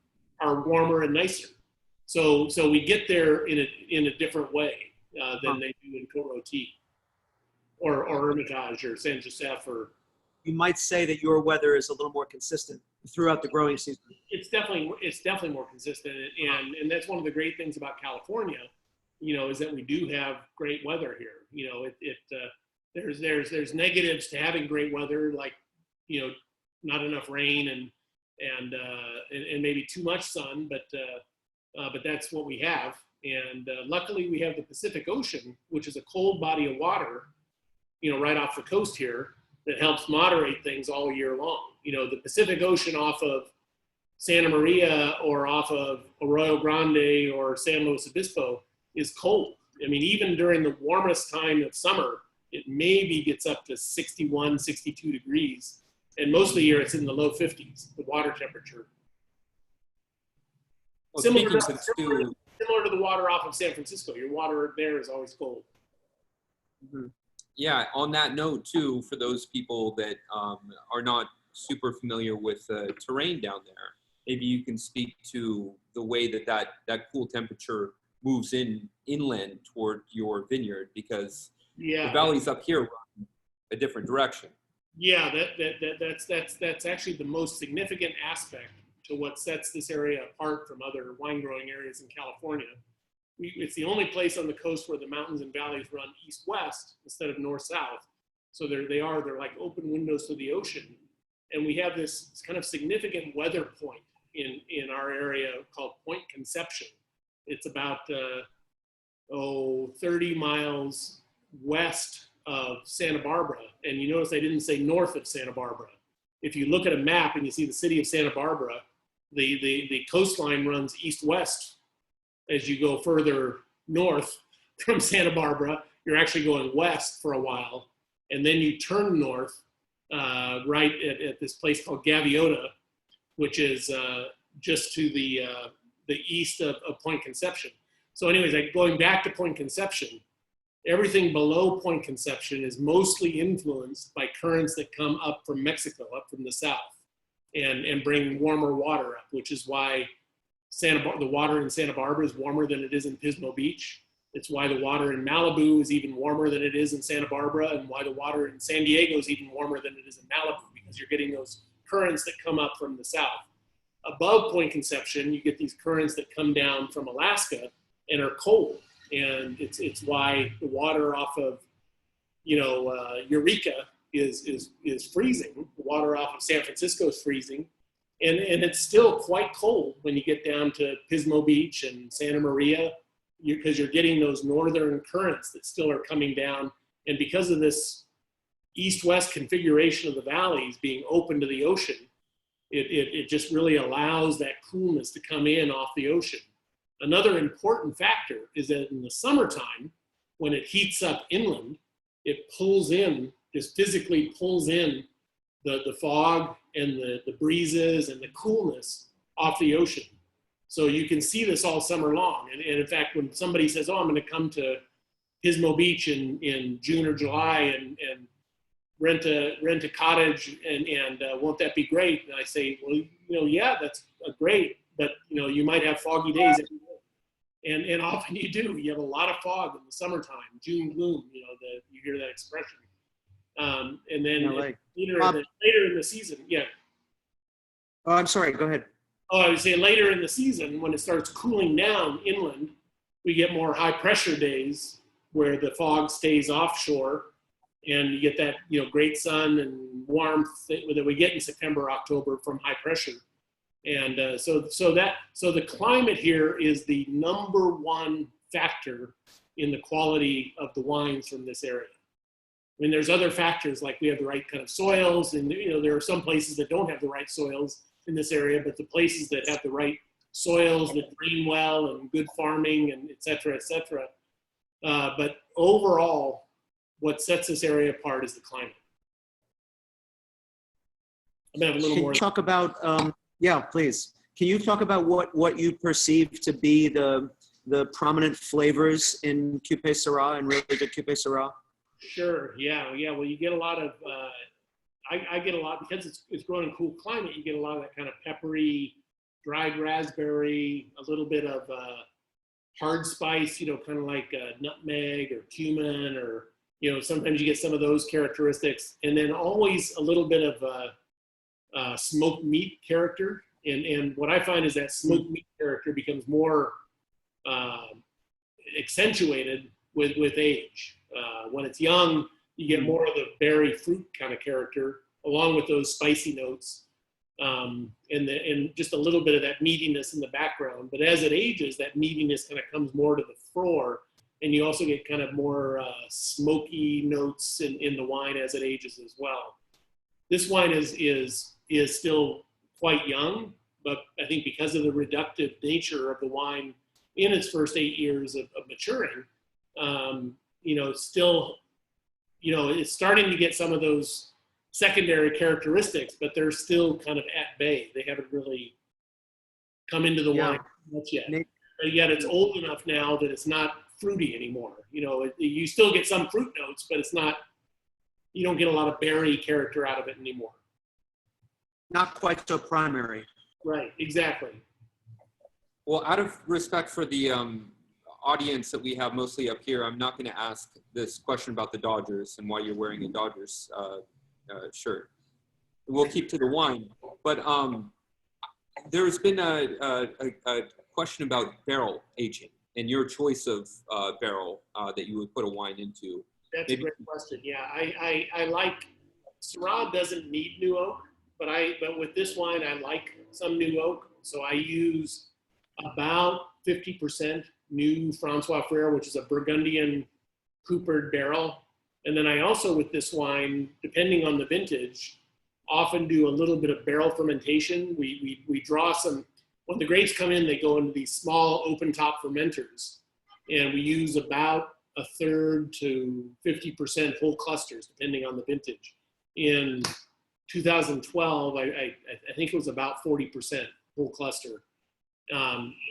are warmer and nicer. So we get there in a different way than they do in Côte Rôtie or Hermitage or Saint Joseph. Or you might say that your weather is a little more consistent throughout the growing season. It's definitely more consistent, and that's one of the great things about California, is that we do have great weather here. There's negatives to having great weather, like not enough rain and maybe too much sun, but that's what we have. And luckily we have the Pacific Ocean, which is a cold body of water, right off the coast here, that helps moderate things all year long. The Pacific Ocean off of Santa Maria or off of Arroyo Grande or San Luis Obispo is cold. I mean, even during the warmest time of summer, it maybe gets up to 61, 62 degrees. And most of the year it's in the low 50s, the water temperature. Well, Similar to the water off of San Francisco. Your water there is always cold. Mm-hmm. Yeah, on that note too, for those people that are not super familiar with the terrain down there, maybe you can speak to the way that cool temperature moves inland toward your vineyard, because the valleys up here run a different direction. Yeah, that's actually the most significant aspect to what sets this area apart from other wine growing areas in California. It's the only place on the coast where the mountains and valleys run east-west instead of north-south. So they're like open windows to the ocean. And we have this kind of significant weather point in our area called Point Conception. It's about 30 miles west of Santa Barbara. And you notice I didn't say north of Santa Barbara. If you look at a map and you see the city of Santa Barbara, the coastline runs east-west. As you go further north from Santa Barbara, you're actually going west for a while. And then you turn north right at this place called Gaviota, which is just to the east of Point Conception. So anyways, going back to Point Conception, everything below Point Conception is mostly influenced by currents that come up from Mexico, up from the south, and bring warmer water up, which is why the water in Santa Barbara is warmer than it is in Pismo Beach. It's why the water in Malibu is even warmer than it is in Santa Barbara, and why the water in San Diego is even warmer than it is in Malibu, because you're getting those currents that come up from the south. Above Point Conception, you get these currents that come down from Alaska and are cold. And it's why the water off of, Eureka is freezing. The water off of San Francisco is freezing. And it's still quite cold when you get down to Pismo Beach and Santa Maria, because you're getting those northern currents that still are coming down. And because of this east-west configuration of the valleys being open to the ocean, it just really allows that coolness to come in off the ocean. Another important factor is that in the summertime, when it heats up inland, it just physically pulls in the fog and the breezes and the coolness off the ocean. So you can see this all summer long. And in fact, when somebody says, oh, I'm going to come to Pismo Beach in June or July and rent a cottage and won't that be great? And I say, well, yeah, that's great, but you might have foggy days every day. And often you do. You have a lot of fog in the summertime, June gloom. You hear that expression. And then later in the season, yeah. Oh, I'm sorry. Go ahead. Oh, I would say later in the season, when it starts cooling down inland, we get more high pressure days where the fog stays offshore, and you get that great sun and warmth that we get in September, October from high pressure. And so the climate here is the number one factor in the quality of the wines from this area. I mean, there's other factors like we have the right kind of soils, and there are some places that don't have the right soils in this area, but the places that have the right soils that drain well and good farming and et cetera, et cetera. But overall, what sets this area apart is the climate. I'm gonna have a little more. Can you talk about, yeah, please. Can you talk about what you perceive to be the prominent flavors in Cupé Syrah and really good Cupé Syrah? Sure. Yeah. Well, you get a lot of. I get a lot because it's grown in cool climate. You get a lot of that kind of peppery, dried raspberry, a little bit of hard spice. Kind of like nutmeg or cumin, or sometimes you get some of those characteristics, and then always a little bit of smoked meat character. And what I find is that smoked meat character becomes more accentuated with age. When it's young, you get more of the berry fruit kind of character, along with those spicy notes, and just a little bit of that meatiness in the background. But as it ages, that meatiness kind of comes more to the fore, and you also get kind of more smoky notes in the wine as it ages as well. This wine is still quite young, but I think because of the reductive nature of the wine in its first 8 years of maturing, still, it's starting to get some of those secondary characteristics, but they're still kind of at bay. They haven't really come into the wine much yet. But yet it's old enough now that it's not fruity anymore. You still get some fruit notes, but it's not, you don't get a lot of berry character out of it anymore. Not quite so primary. Right, exactly. Well, out of respect for the audience that we have mostly up here, I'm not going to ask this question about the Dodgers and why you're wearing a Dodgers shirt. We'll keep to the wine. But there's been a question about barrel aging and your choice of barrel that you would put a wine into. That's a great question. Yeah, I like, Syrah doesn't need new oak, but with this wine, I like some new oak. So I use about 50% new Francois Frere, which is a Burgundian coopered barrel. And then I also, with this wine, depending on the vintage, often do a little bit of barrel fermentation. We draw some, when the grapes come in, they go into these small open top fermenters. And we use about 1/3 to 50% whole clusters, depending on the vintage. In 2012, I think it was about 40% whole cluster.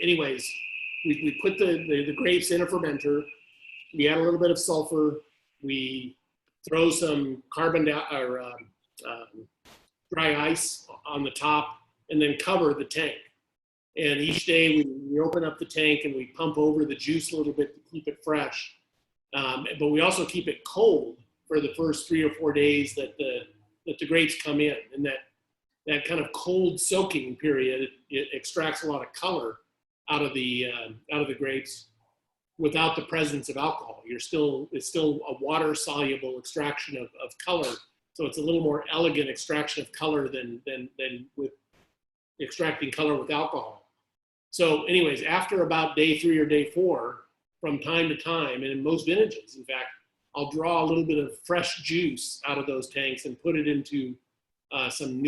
Anyways, we put the grapes in a fermenter. We add a little bit of sulfur. We throw some dry ice on the top, and then cover the tank. And each day we open up the tank and we pump over the juice a little bit to keep it fresh. But we also keep it cold for the first 3 or 4 days that the grapes come in. And that kind of cold soaking period, it extracts a lot of color out of the grapes without the presence of alcohol. It's still a water soluble extraction of color. So it's a little more elegant extraction of color than with extracting color with alcohol. So anyways, after about day 3 or day 4, from time to time, and in most vintages, in fact, I'll draw a little bit of fresh juice out of those tanks and put it into some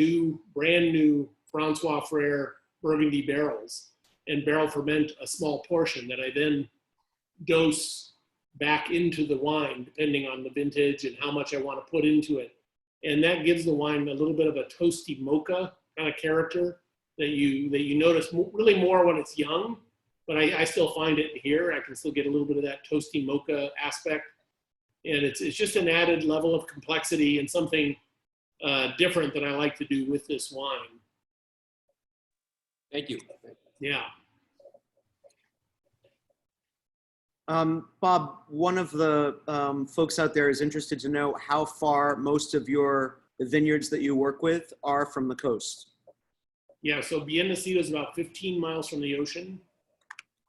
brand new Francois Frere Burgundy barrels and barrel ferment a small portion that I then dose back into the wine, depending on the vintage and how much I want to put into it. And that gives the wine a little bit of a toasty mocha kind of character that you notice really more when it's young. but I still find it here. I can still get a little bit of that toasty mocha aspect. And it's just an added level of complexity and something different that I like to do with this wine. Thank you. Yeah. Bob, one of the folks out there is interested to know how far most of the vineyards that you work with are from the coast. Yeah, so Bien Nacido is about 15 miles from the ocean.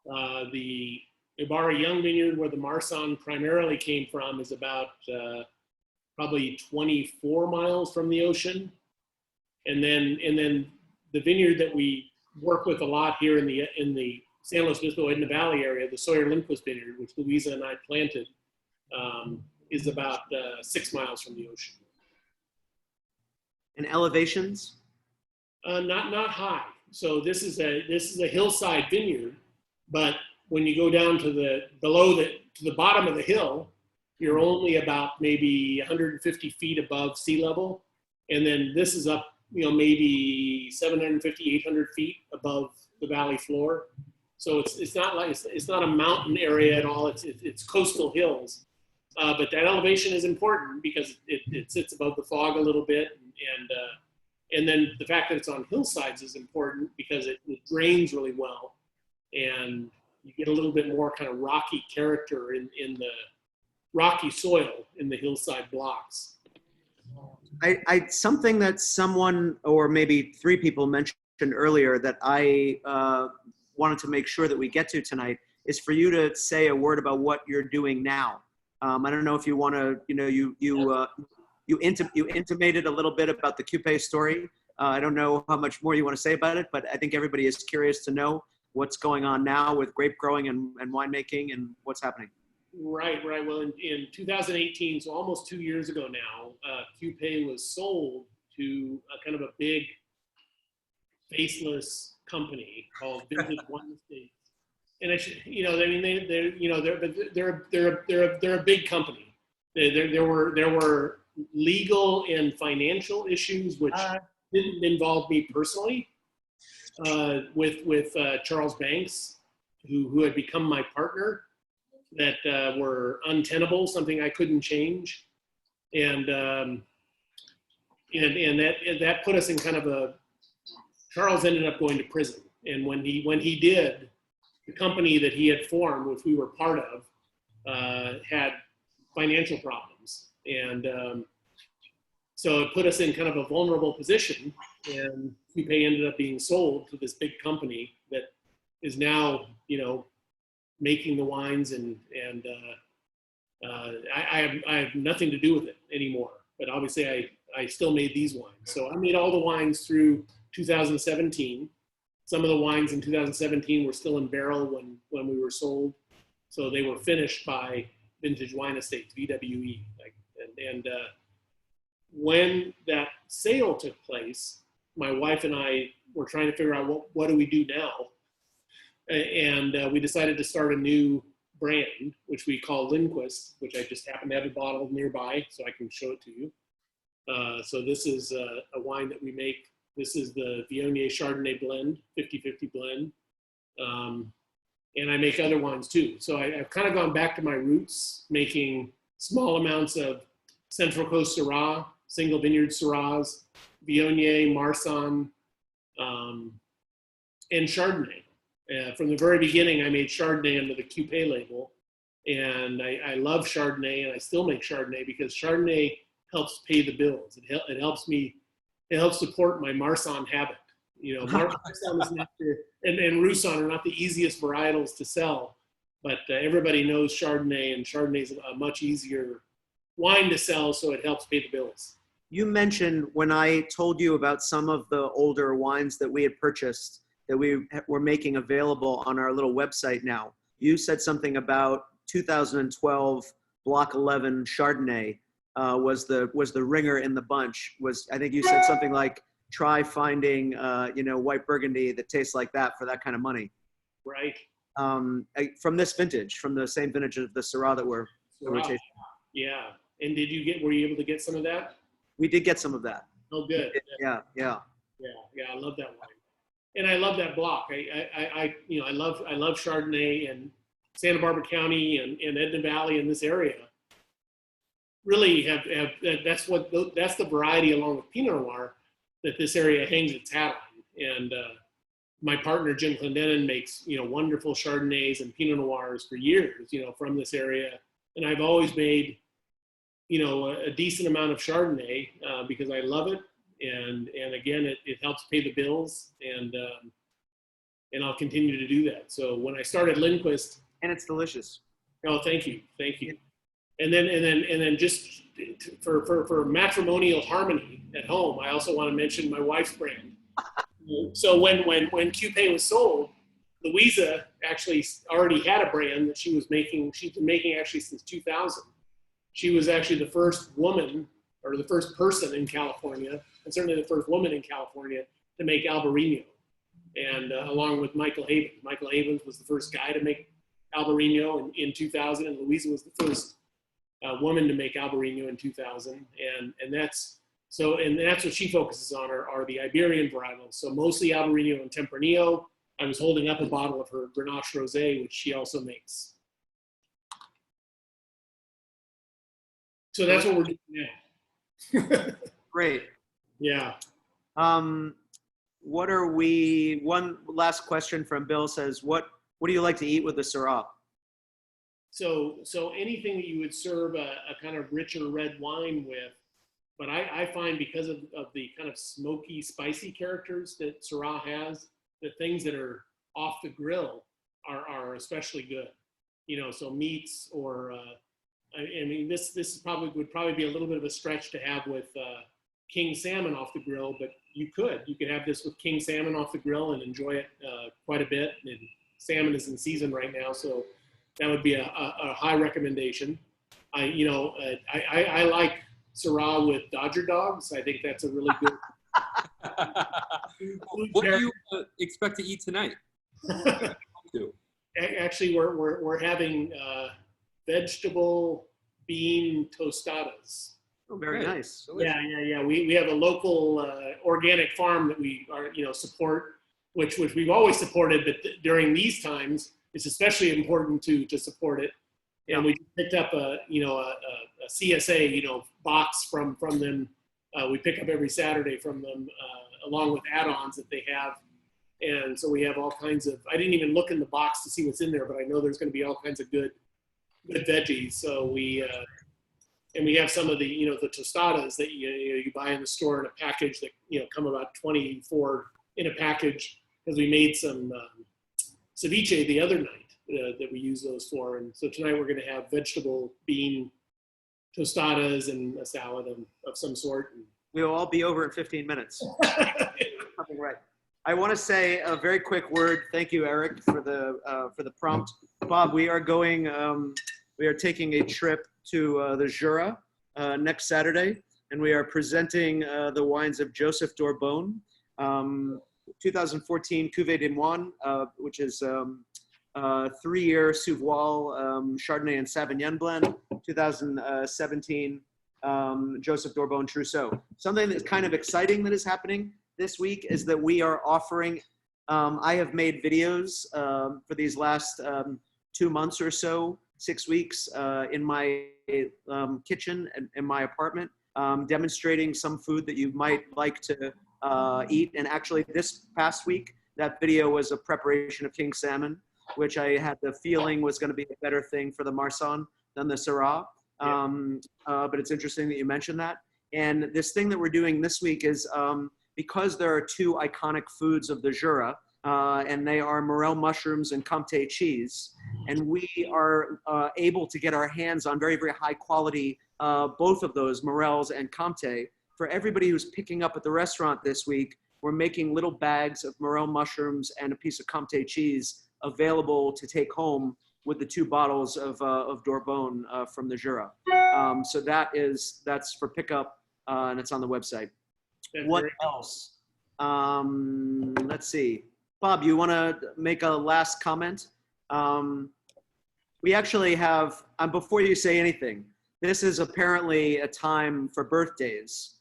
The Ibarra Young Vineyard, where the Marsan primarily came from, is about probably 24 miles from the ocean. And then the vineyard that we work with a lot here in the San Luis Obispo Edna Valley area, the Sawyer Lindquist Vineyard, which Louisa and I planted, is about 6 miles from the ocean. And elevations? Not high. So this is a hillside vineyard, but when you go down to the bottom of the hill, you're only about maybe 150 feet above sea level, and then this is up, maybe 750, 800 feet above the valley floor. So it's not a mountain area at all. It's coastal hills, but that elevation is important because it sits above the fog a little bit, and then the fact that it's on hillsides is important because it drains really well, and you get a little bit more kind of rocky character in the rocky soil in the hillside blocks. Something that someone or maybe three people mentioned earlier that I wanted to make sure that we get to tonight is for you to say a word about what you're doing now. I don't know if you want to, you intimated a little bit about the Coupe story. I don't know how much more you want to say about it, but I think everybody is curious to know what's going on now with grape growing and winemaking and what's happening. Right. Well, in 2018, so almost 2 years ago now, Coupe was sold to a kind of a big faceless company called Vintage Wine Estates. And they're a big company. There were legal and financial issues which didn't involve me personally, with Charles Banks, who had become my partner, that were untenable, something I couldn't change, and that put us in kind of a. Charles ended up going to prison, and when he did, the company that he had formed, which we were part of, had financial problems, and so it put us in kind of a vulnerable position, and Coupe ended up being sold to this big company that is now, making the wines, and I have nothing to do with it anymore. But obviously, I still made these wines. So I made all the wines through 2017. Some of the wines in 2017 were still in barrel when we were sold, so they were finished by Vintage Wine Estates, VWE. When that sale took place, my wife and I were trying to figure out what do we do now, and we decided to start a new brand, which we call Lindquist, which I just happen to have a bottle nearby, so I can show it to you. So this is a wine that we make. This is the Viognier Chardonnay blend, 50-50 blend. And I make other wines too. So I've kind of gone back to my roots, making small amounts of Central Coast Syrah, single vineyard Syrahs, Viognier, Marsan, and Chardonnay. From the very beginning, I made Chardonnay under the Coupe label. And I love Chardonnay, and I still make Chardonnay because Chardonnay helps pay the bills. It helps support my Marsan habit. Marsan is not and Roussanne are not the easiest varietals to sell, but everybody knows Chardonnay, and Chardonnay is a much easier wine to sell, so it helps pay the bills. You mentioned when I told you about some of the older wines that we had purchased that we were making available on our little website now. You said something about 2012 Block 11 Chardonnay was the ringer in the bunch. I think you said something like, try finding white Burgundy that tastes like that for that kind of money. Right. From this vintage, from the same vintage of the Syrah that we're tasting. Yeah. And were you able to get some of that? We did get some of that. Oh, good. Yeah. I love that wine. and I love that block. I love Chardonnay, and Santa Barbara County and Edna Valley in this area really have that's the variety along with Pinot Noir that this area hangs its hat on. And my partner Jim Clendenin makes wonderful Chardonnays and Pinot Noirs for years, from this area, and I've always made a decent amount of Chardonnay because I love it, and again it helps pay the bills, and I'll continue to do that. So when I started Lindquist, And it's delicious. oh, thank you. And then just for matrimonial harmony at home, I also want to mention my wife's brand. So when Coupe was sold, Louisa actually already had a brand that she was making. She's been making actually since 2000. She was actually the first woman, or the first person in California, and certainly the first woman in California to make Albarino. And along with Michael Havens. Michael Havens was the first guy to make Albarino in 2000, and Louisa was the first woman to make Albarino in 2000. And that's what she focuses on are the Iberian varietals. So mostly Albarino and Tempranillo. I was holding up a bottle of her Grenache Rosé, which she also makes. So that's what we're doing now. Great. Yeah. One last question from Bill says, what do you like to eat with the Syrah? So anything that you would serve a kind of richer red wine with, but I find because of the kind of smoky, spicy characters that Syrah has, the things that are off the grill are especially good. So meats, or I mean, this would probably be a little bit of a stretch to have with king salmon off the grill, but you could have this with king salmon off the grill and enjoy it quite a bit. And salmon is in season right now, so that would be a high recommendation. I like Syrah with Dodger dogs. I think that's a really good. What do you expect to eat tonight? Actually, we're having vegetable bean tostadas. Oh, very nice. Yeah. We have a local organic farm that we support, which we've always supported, but during these times, it's especially important to support it. And we picked up a CSA box from them. We pick up every Saturday from them, along with add-ons that they have. And so we have all kinds of. I didn't even look in the box to see what's in there, but I know there's going to be all kinds of good veggies. So we have some of the the tostadas that you buy in the store in a package that come about 24 in a package, because we made some ceviche the other night that we use those for. And so tonight we're going to have vegetable bean tostadas and a salad of some sort. We'll all be over in 15 minutes. Something right. I want to say a very quick word. Thank you, Eric, for the prompt. Bob, we are taking a trip to the Jura next Saturday, and we are presenting the wines of Joseph Dorbone, 2014 Cuvée des Moines, which is 3-year Souvois Chardonnay and Sauvignon blend, 2017 Joseph Dorbone Trousseau. Something that's kind of exciting that is happening this week is that we are offering, I have made videos for these last 2 months or so, 6 weeks, in my kitchen and in my apartment, demonstrating some food that you might like to eat. And actually this past week, that video was a preparation of king salmon, which I had the feeling was going to be a better thing for the Marsanne than the Syrah. But it's interesting that you mentioned that. And this thing that we're doing this week is because there are 2 iconic foods of the Jura, and they are morel mushrooms and Comté cheese. And we are able to get our hands on very, very high quality, both of those, morels and Comté. For everybody who's picking up at the restaurant this week, we're making little bags of morel mushrooms and a piece of Comté cheese available to take home with the 2 bottles of Dorbone from the Jura. So that's for pickup, and it's on the website. What else? Let's see. Bob, you want to make a last comment? We actually have, before you say anything, this is apparently a time for birthdays,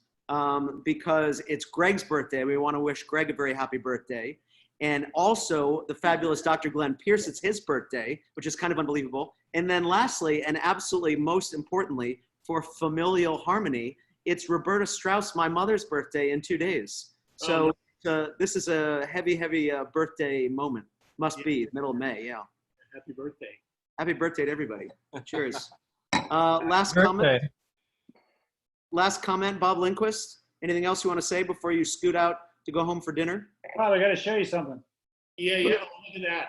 because it's Greg's birthday. We want to wish Greg a very happy birthday. And also the fabulous Dr. Glenn Pierce, it's his birthday, which is kind of unbelievable. And then lastly, and absolutely most importantly, for familial harmony, it's Roberta Strauss, my mother's birthday, in 2 days. So this is a heavy, heavy birthday moment. Must be middle of May, yeah. Happy birthday. Happy birthday to everybody. Cheers. Last comment. Last comment, Bob Lindquist. Anything else you want to say before you scoot out to go home for dinner? Bob, I got to show you something. Yeah, yeah. Look at that.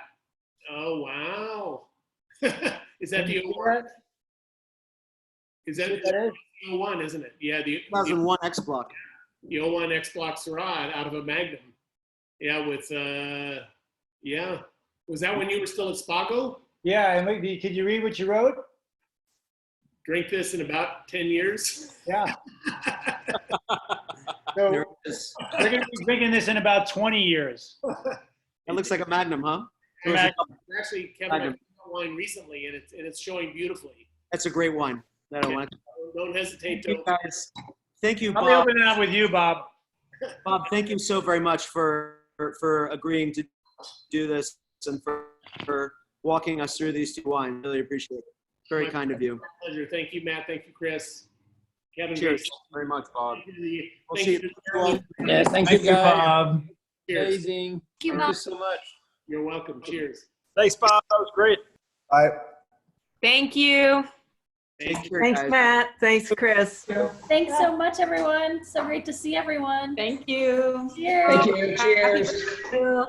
Oh, wow. Is that the award? Is that the 01, isn't it? Yeah, the 2001 X Block. The 01 X Block Syrah out of a Magnum. Yeah, with yeah. Was that when you were still at Spago? Yeah, and wait, could you read what you wrote? Drink this in about 10 years. Yeah. So we're going to be drinking this in about 20 years. That looks like a Magnum, huh? Actually, Kevin, I drank wine recently, and it's showing beautifully. That's a great wine. That I want. Don't hesitate Thank to. you, guys. Thank you, I'll be Bob. opening up with you, Bob. Bob, thank you so very much for agreeing to do this and for walking us through these two wines. Really appreciate it. Very kind of you. Pleasure. Thank you, Matt. Thank you, Chris. Kevin. Cheers. Thank you very much, Bob. We'll see you. Yes, thank you, guys. Bob. Cheers. Amazing. Thank you so much. You're welcome. Cheers. Thanks, Bob. That was great. Thank you. Take care, Thanks, guys. Matt. Thanks, Chris. Thanks so much, everyone. So great to see everyone. Thank you. Cheers. Thank you. Cheers.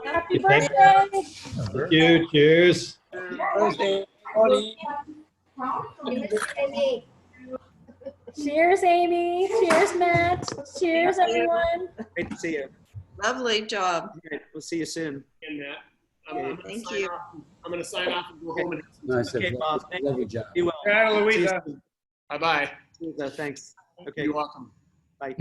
Happy Thank birthday. Thank you. Cheers. Birthday party. Cheers, Amy. Cheers, Matt. Cheers, everyone. Great to see you. Lovely job. Great. We'll see you soon. And Matt. Thank you. I'm going to sign off and go home. And Nice. Okay, Bob. Thank Lovely you. job. Be well. Shout out to See you Louisa. soon. Bye-bye. Thanks. Okay. You're welcome. Bye.